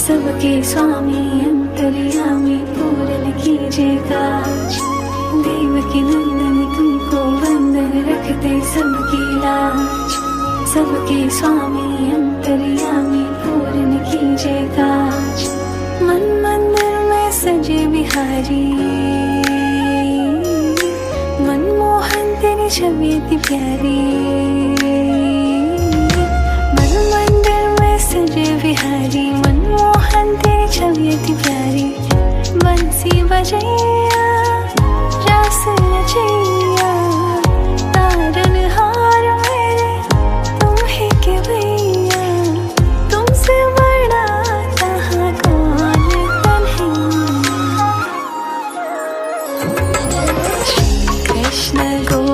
सबके स्वामी अंतर्यामी पूर्ण कीजिए काज। देवकी नंदन तुमको वंदन रखते सबकी लाज। सबके स्वामी अंतर्यामी पूर्ण कीजिए काज। मन मंदिर में सजे बिहारी, मनमोहन तेरी छवि अति प्यारी। मन मंदिर में सजे बिहारी, मनमोहन तेरी छवि अति प्यारी। बंसी बजैया रास रचैया, तारन हार मेरे तुम ही के भैया। तुमसे बड़ा कहाँ कौन कन्हैया। श्री कृष्ण गो